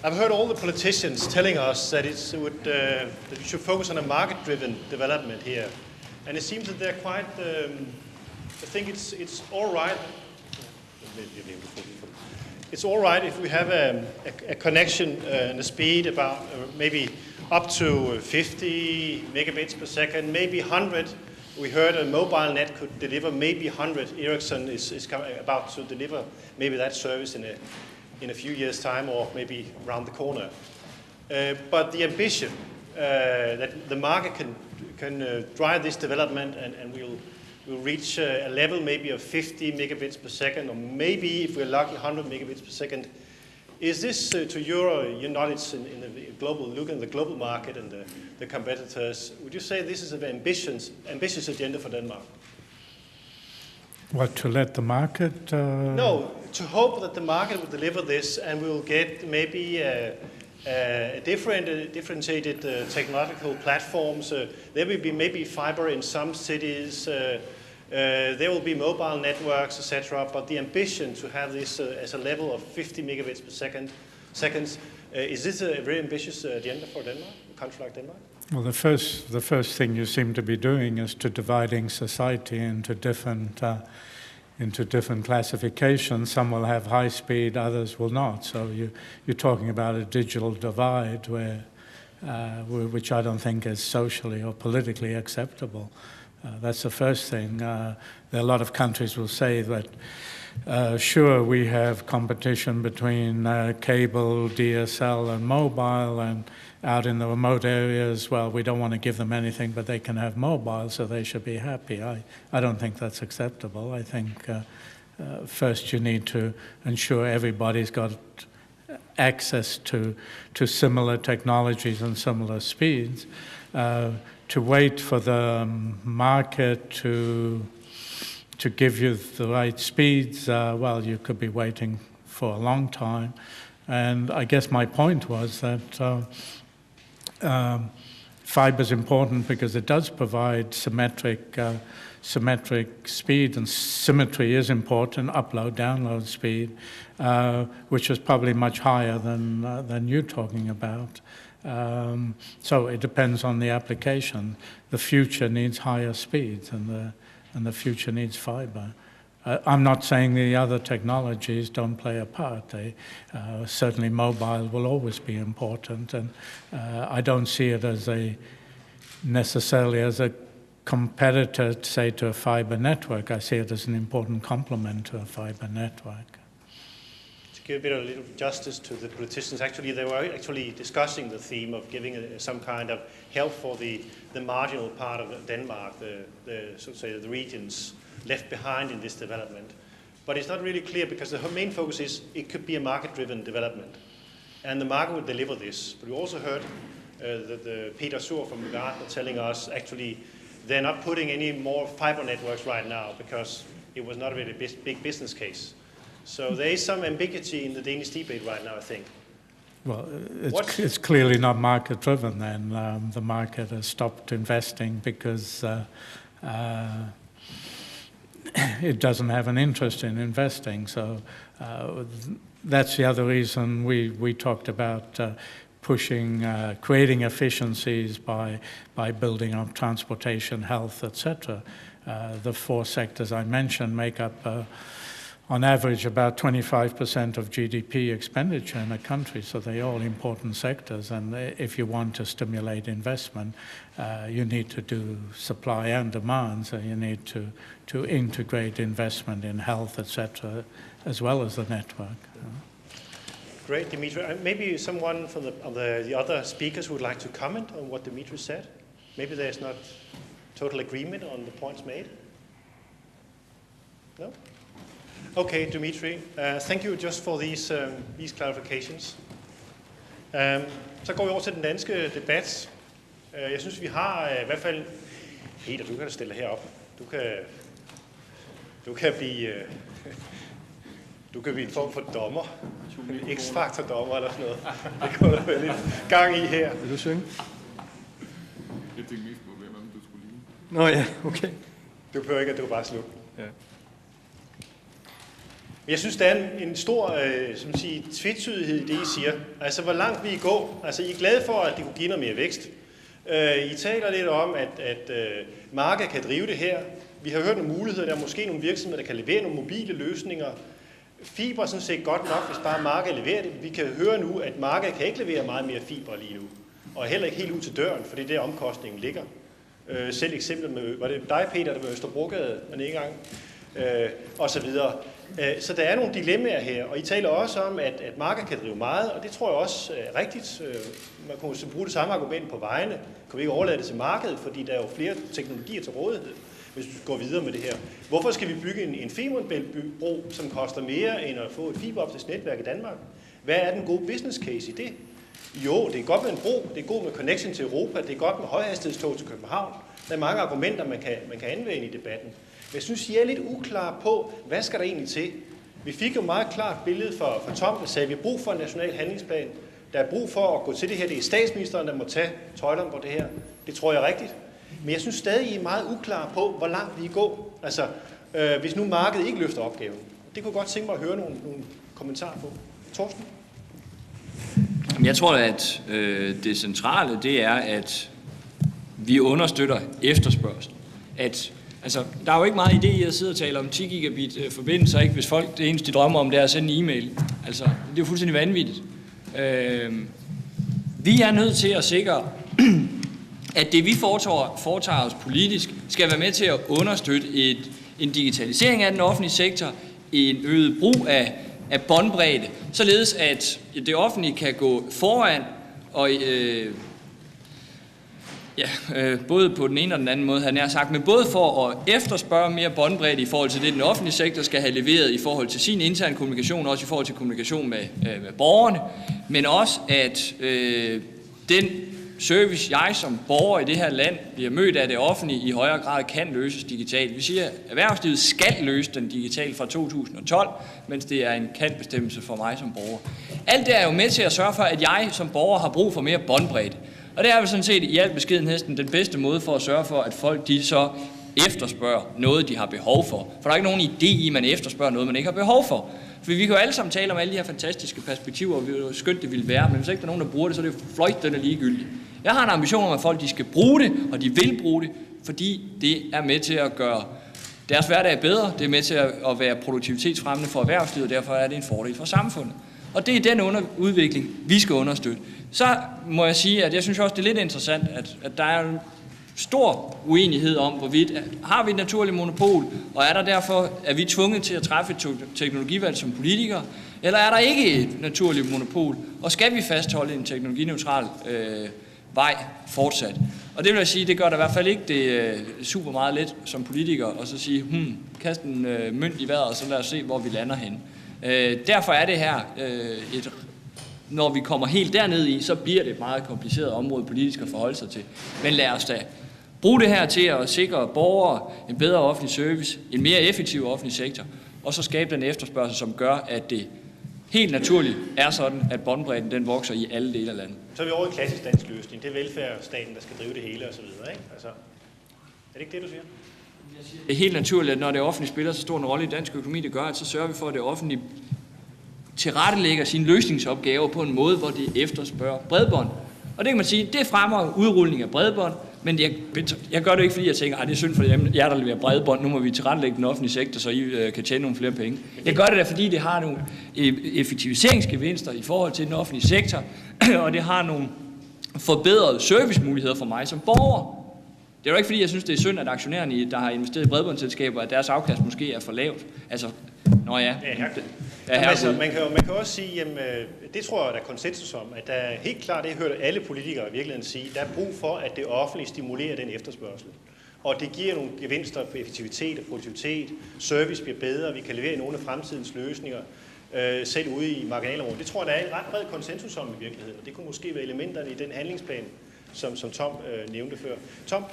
I've heard all the politicians telling us that that we should focus on a market-driven development here, and it seems that they're quite. I think it's all right. It's all right if we have a connection and a speed about maybe up to 50 megabits per second, maybe 100. We heard a mobile net could deliver maybe 100. Ericsson is about to deliver maybe that service in a few years' time, or maybe around the corner. But the ambition that the market can drive this development, and we'll reach a level maybe of 50 megabits per second, or maybe, if we're lucky, 100 megabits per second. Is this, to your knowledge in the global look in the global market and the competitors, would you say this is an ambitious agenda for Denmark? What, to let the market? No, to hope that the market will deliver this, and we will get maybe differentiated technological platforms. There will be maybe fiber in some cities. There will be mobile networks, etc. But the ambition to have this as a level of 50 megabits per seconds, is this a very ambitious agenda for Denmark, a country like Denmark? Well, the first thing you seem to be doing is to dividing society into different classifications. Some will have high speed, others will not. So you're talking about a digital divide which I don't think is socially or politically acceptable. That's the first thing. There are a lot of countries will say that, sure, we have competition between cable, DSL and mobile, and out in the remote areas, well, we don't want to give them anything, but they can have mobile, so they should be happy. I don't think that's acceptable. I think first you need to ensure everybody's got access to similar technologies and similar speeds. To wait for the market to give you the right speeds, well, you could be waiting for a long time. And I guess my point was that fiber is important because it does provide symmetric speed, and symmetry is important, upload-download speed, which is probably much higher than you're talking about. So it depends on the application. The future needs higher speeds, and the future needs fiber. I'm not saying the other technologies don't play a part. Certainly mobile will always be important, and I don't see it as necessarily as a competitor, say, to a fiber network. I see it as an important complement to a fiber network. To give a little justice to the politicians, actually, they were actually discussing the theme of giving some kind of help for the marginal part of Denmark, so to say, the regions left behind in this development. But it's not really clear, because the main focus is it could be a market-driven development, and the market would deliver this. But we also heard the Peter Sur from Gartner telling us actually they're not putting any more fiber networks right now because it was not a really big business case. So there is some ambiguity in the Danish debate right now, I think. Well, it's clearly not market-driven then. The market has stopped investing because it doesn't have an interest in investing. So that's the other reason we talked about pushing, creating efficiencies by building up transportation, health, etc. The four sectors I mentioned make up, on average, about 25% of GDP expenditure in a country, so they're all important sectors. And if you want to stimulate investment, you need to do supply and demand, so you need to integrate investment in health, etc., as well as the network. Great, Dimitri. Maybe someone from the other speakers would like to comment on what Dimitri said. Maybe there's not total agreement on the points made. No? Okay, Dimitri. Thank you just for these clarifications. Så går vi over til den danske debat. Jeg synes, vi har i hvert fald... Peter, du kan stille herop. Du kan blive en form for dommer. X-faktor-dommer eller sådan noget. Det kunne der være lidt gang i her. Vil du synge? Jeg tænkte mest på, hvem du skulle lide. Nå ja, okay. Du behøver ikke, at du bare slukke. Ja. Jeg synes, der er en stor tvetydighed i det, I siger. Altså, hvor langt vi går. Altså, I er glade for, at det kunne give noget mere vækst. I taler lidt om, at markedet kan drive det her. Vi har hørt nogle muligheder, der er måske nogle virksomheder, der kan levere nogle mobile løsninger. Fiber er sådan set godt nok, hvis bare markedet leverer det. Vi kan høre nu, at markedet kan ikke levere meget mere fiber lige nu. Og heller ikke helt ud til døren, for det er der omkostningen ligger. Selv eksemplet med, var det dig, Peter, der var Østerbrogade, men ikke engang, og så videre. Så der er nogle dilemmaer her, og I taler også om, at markedet kan drive meget, og det tror jeg også er rigtigt. Man kunne bruge det samme argument på vejene. Kan vi ikke overlade det til markedet, fordi der er jo flere teknologier til rådighed, hvis vi går videre med det her. Hvorfor skal vi bygge en Femernbæltbro, som koster mere end at få et fiberoptisk netværk i Danmark? Hvad er den gode business case i det? Jo, det er godt med en bro, det er godt med connection til Europa, det er godt med højhastighedstog til København. Der er mange argumenter, man kan anvende i debatten. Men jeg synes, I er lidt uklare på, hvad skal der egentlig til? Vi fik jo meget klart billede fra Tom, der sagde, at vi har brug for en national handlingsplan. Der er brug for at gå til det her. Det er statsministeren, der må tage tøjlerne på det her. Det tror jeg er rigtigt. Men jeg synes stadig, I er meget uklare på, hvor langt vi går. Altså, hvis nu markedet ikke løfter opgaven. Det kunne jeg godt tænke mig at høre nogle kommentarer på. Torsten? Jeg tror, at det centrale, det er, at vi understøtter efterspørgsel. Altså, der er jo ikke meget idé i at sidde og tale om 10 gigabit forbindelser, ikke? Hvis folk det eneste, de drømmer om, det er at sende en e-mail. Altså, det er jo fuldstændig vanvittigt. Vi er nødt til at sikre, at det vi foretager os politisk, skal være med til at understøtte en digitalisering af den offentlige sektor, en øget brug af båndbredde, således at det offentlige kan gå foran og både på den ene og den anden måde, han har sagt, men både for at efterspørge mere båndbredde i forhold til det, den offentlige sektor skal have leveret i forhold til sin interne kommunikation, også i forhold til kommunikation med borgerne, men også at den service, jeg som borger i det her land bliver mødt af det offentlige, i højere grad kan løses digitalt. Vi siger, at erhvervslivet skal løse den digitalt fra 2012, mens det er en kan-bestemmelse for mig som borger. Alt det er jo med til at sørge for, at jeg som borger har brug for mere båndbredde. Og det er jo sådan set i al beskedenhed den bedste måde for at sørge for, at folk de så efterspørger noget, de har behov for. For der er ikke nogen idé i, at man efterspørger noget, man ikke har behov for. For vi kan jo alle sammen tale om alle de her fantastiske perspektiver, og hvor skønt det ville være, men hvis ikke der er nogen, der bruger det, så er det jo fløjtende ligegyldigt. Jeg har en ambition om, at folk de skal bruge det, og de vil bruge det, fordi det er med til at gøre deres hverdag bedre, det er med til at være produktivitetsfremmende for erhvervslivet, og derfor er det en fordel for samfundet. Og det er den udvikling, vi skal understøtte. Så må jeg sige, at jeg synes også, det er lidt interessant, at der er en stor uenighed om, hvorvidt har vi et naturligt monopol, og er vi tvunget til at træffe et teknologivalg som politikere, eller er der ikke et naturligt monopol, og skal vi fastholde en teknologineutral vej fortsat? Og det vil jeg sige, det gør der i hvert fald ikke det super meget let som politiker, og så sige, kast en mønt i vejret, og så lad os se, hvor vi lander hen. Derfor er det her når vi kommer helt derned i, så bliver det et meget kompliceret område politisk at forholde sig til. Men lad os da bruge det her til at sikre borgere en bedre offentlig service, en mere effektiv offentlig sektor, og så skabe den efterspørgsel, som gør, at det helt naturligt er sådan, at båndbredden den vokser i alle dele af landet. Så er vi over i klassisk dansk løsning. Det er velfærdsstaten, der skal drive det hele osv. Ikke? Altså, er det ikke det, du siger? Det er helt naturligt, at når det offentlige spiller så stor en rolle i dansk økonomi, det gør, at så sørger vi for, at det offentlige tilrettelægger sine løsningsopgaver på en måde, hvor de efterspørger bredbånd. Og det kan man sige, det fremmer udrulning af bredbånd, men jeg gør det ikke, fordi jeg tænker, det er synd for jer, der leverer bredbånd, nu må vi tilrettelægge den offentlige sektor, så I kan tjene nogle flere penge. Jeg gør det da, fordi det har nogle effektiviseringsgevinster i forhold til den offentlige sektor, og det har nogle forbedrede servicemuligheder for mig som borger. Det er jo ikke, fordi jeg synes, det er synd, at aktionærerne, der har investeret i bredbåndsselskaber, at deres afkast måske er for lavt. Altså, man kan også sige, jamen, det tror jeg, der er konsensus om, at der er helt klart, det hørte alle politikere i virkeligheden sige, der er brug for, at det offentlige stimulerer den efterspørgsel. Og det giver nogle gevinster på effektivitet og produktivitet, service bliver bedre, vi kan levere nogle af fremtidens løsninger, selv ude i marginalområdet. Det tror jeg, der er en ret bred konsensus om i virkeligheden, og det kunne måske være elementerne i den handlingsplan, som Tom nævnte før. Tom?